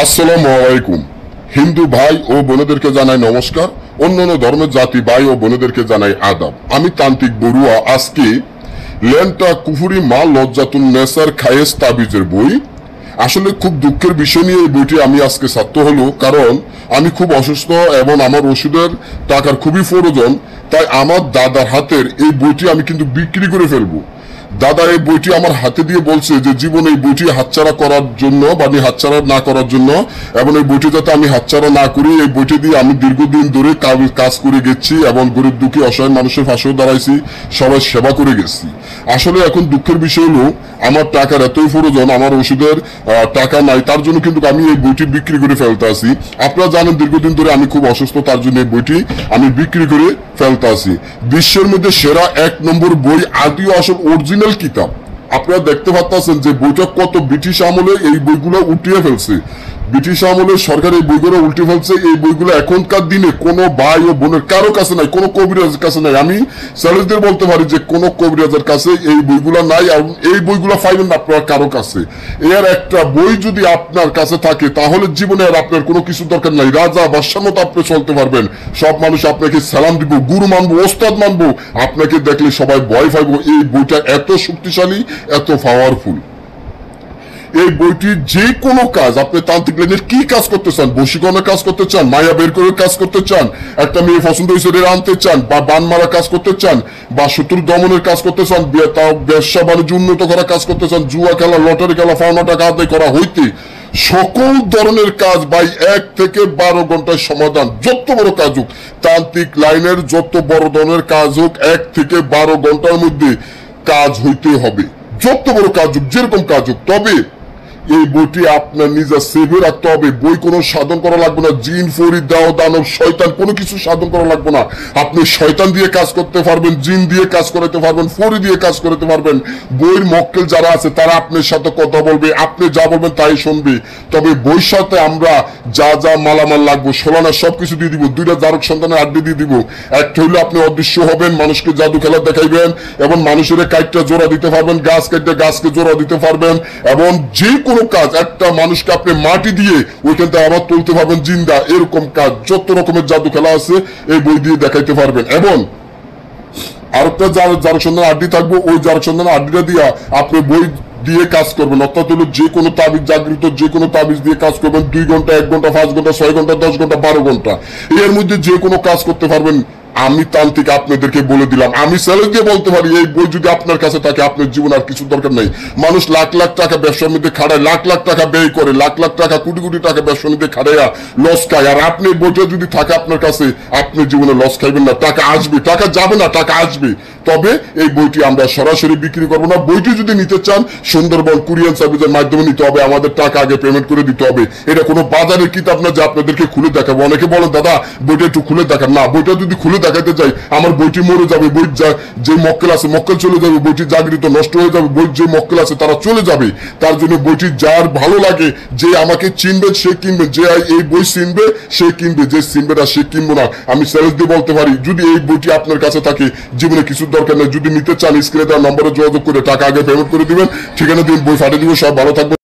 আসসালামু আলাইকুম। হিন্দু ভাই ও বোনেদেরকে জানাই নমস্কার, অন্যান্য ধর্মের জাতি ভাই ও বোনেদেরকে জানাই আদাব। আমি তান্ত্রিক বড়ুয়া। আজকে লেন্টা কুফুরি মা লজ্জাতুন নেসার খায়েস তাবিজের বই। আসলে খুব দুঃখের বিষয় নিয়ে এই বইটি আমি আজকে ছাত্র হলো, কারণ আমি খুব অসুস্থ এবং আমার ওষুধের টাকার খুবই প্রয়োজন। তাই আমার দাদার হাতের এই বইটি আমি কিন্তু বিক্রি করে ফেলবো। দাদা এই বইটি আমার হাতে দিয়ে বলছে যে জীবনে এই বইটি হাতছাড়া করার জন্য বা আমি হাতছাড়া না করার জন্য, এবং এই বইটি যাতে আমি হাতছাড়া না করি, এই বইটি দিয়ে আমি দীর্ঘদিন ধরে কাজ করে গেছি এবং গরিব দুঃখী অসহায় মানুষের পাশেও দাঁড়াইছি, সবাই সেবা করে গেছি। আসলে এখন দুঃখের বিষয় হলো আমার টাকার এতই প্রয়োজন, আমার ওষুধের টাকা নাই, তার জন্য কিন্তু আমি এই বইটি বিক্রি করে ফেলতে আসি। আপনারা জানেন দীর্ঘদিন ধরে আমি খুব অসুস্থ, তার জন্য এই বইটি আমি বিক্রি করে ফেলতে আসি। বিশ্বের মধ্যে সেরা 1 নম্বর বই, আদি ও আসল অরিজিনাল কিতাব। আপনারা দেখতে পাচ্ছেন যে বইটা কত ব্রিটিশ আমলে এই বইগুলো উঠিয়ে ফেলছে। ব্রিটিশ আমলে সরকার এই বইগুলো উল্টে ফেলছে। এই বইগুলো এখনকার দিনে কোনো ভাই ও বোনের কারো কাছে নাই, কোনো কবিরাজের কাছে নাই। আমি চ্যালেঞ্জ দিয়ে বলতে পারি যে কোনো কবিরাজের কাছে এই বইগুলো নাই, আর এই বইগুলো পাইবেন না আপনার কারো কাছে। এর একটা বই যদি আপনার কাছে থাকে তাহলে জীবনে আর আপনার কোনো কিছু দরকার নাই, রাজা বাদশার মতো আপনি চলতে পারবেন। সব মানুষ আপনাকে সালাম দিব, গুরু মানবো, ওস্তাদ মানবো, আপনাকে দেখলে সবাই ভয় পাইবো। এই বইটা এত শক্তিশালী, এত পাওয়ারফুল। এই বইটি যে কোনো কাজ, আপনি তান্ত্রিক লাইনের কি কাজ করতে চান, বশীকরণের কাজ করতে চান, মায়া বের করে কাজ করতে চান, একটা মেয়ে পছন্দ হয়েছে আনতে চান, বা বান মারা কাজ করতে চান, বা শত্রু দমনের কাজ করতে চান, ব্যবসা বাণিজ্য উন্নত করা কাজ করতে চান, জুয়া খেলা, লটারি খেলা, পাওনা টাকা আদায় করা হইতে সকল ধরনের কাজ ভাই 1 থেকে 12 ঘন্টায় সমাধান। যত বড় কাজ হোক, তান্ত্রিক লাইনের যত বড় ধরনের কাজ হোক, 1 থেকে 12 ঘন্টার মধ্যে কাজ হইতে হবে। যত বড় কাজ হোক, যেরকম কাজ হোক। তবে এই বইটি আপনার নিজের সেভে রাখতে হবে। বই কোনো সাধন করা লাগবে না, জিন ফরিদ দাও দানব শয়তান কোনো কিছু সাধন করা লাগবে না। আপনি শয়তান দিয়ে কাজ করতে পারবেন, জিন দিয়ে কাজ করাতে পারবেন, ফরি দিয়ে কাজ করাতে পারবেন। বইয়ের মক্কেল যারা আছে তারা আপনার সাথে কথা বলবে, আপনি যা বলবেন তাই শুনবে। তবে বইয়ের সাথে আমরা যা যা মালামাল লাগবো, সোলানা সবকিছু দিয়ে দিব। 2টা জারক সন্তানের আড্ডি দিয়ে দিব। একটা হইলে আপনি অদৃশ্য হবেন, মানুষকে জাদু খেলা দেখাইবেন, এবং মানুষের কাইটটা জোড়া দিতে পারবেন, গাছ কাইটটা গাছকে জোড়া দিতে পারবেন, এবং যে কোনো কাজ, একটা মানুষকে আপনি মাটি দিয়ে ওইখান থেকে আবার তুলতে পারবেন জিন্দা। এরকম কাজ যত রকমের জাদু খেলা আছে এই বই দিয়ে দেখাইতে পারবেন। এবং আরেকটা জারক সন্ধান আড্ডি থাকবো, ওই জারক সন্ধান আড্ডিটা দিয়ে আপনি বই দিয়ে কাজ করবেন। অর্থাৎ হলো যে কোনো তাবিজ, জাগৃত যে কোনো তাবিজ দিয়ে কাজ করবেন। 2 ঘন্টা, 1 ঘন্টা, 5 ঘন্টা, 6 ঘন্টা, 10 ঘন্টা, 12 ঘন্টা, এর মধ্যে যে কোনো কাজ করতে পারবেন। আমি তান্ত্রিক আপনাদেরকে বলে দিলাম, আমি চ্যালেঞ্জ দিয়ে বলতে পারি এই বই যদি আপনার কাছে থাকে আপনার জীবন আর কিছু দরকার নেই। মানুষ লাখ লাখ টাকা ব্যবসার মধ্যে খাড়ায়, লাখ লাখ টাকা ব্যয় করে, লাখ লাখ টাকা, কোটি কোটি টাকা ব্যবসার মধ্যে খাড়াইয়া লস খায়। আর আপনি বইটা যদি থাকে আপনার কাছে, আপনি জীবনে লস খাইবেন না। টাকা আসবে, টাকা যাবে না, টাকা আসবে। তবে এই বইটি আমরা সরাসরি বিক্রি করবো না। বইটি যদি নিতে চান সুন্দরবন কুরিয়ার সার্ভিসের মাধ্যমে নিতে হবে, আমাদের টাকা আগে পেমেন্ট করে দিতে হবে। এটা কোনো বাজারের কিতাব না যে আপনাদেরকে খুলে দেখাবো। অনেকে বলেন দাদা বইটা একটু খুলে দেখান। না, বইটা যদি খুলে দেখাতে যাই আমার বইটি মরে যাবে, বই যে মক্কেল আছে মক্কেল চলে যাবে, বইটি জাগৃত নষ্ট হয়ে যাবে, বই যে মক্কেল আছে তারা চলে যাবে। তার জন্য বইটি যার ভালো লাগে, যে আমাকে চিনবে সে কিনবে, যে এই বই চিনবে সে কিনবে, যে চিনবে না সে কিনবো না। আমি চ্যালেঞ্জ দিয়ে বলতে পারি যদি এই বইটি আপনার কাছে থাকে জীবনে কিছু দরকার নেই। যদি নিতে চান স্ক্রিনে দেওয়া নম্বরে যোগাযোগ করে টাকা আগে পেমেন্ট করে দিবেন, ঠিকানা দিন, বই ফাটিয়ে দিব। সব ভালো থাকবে।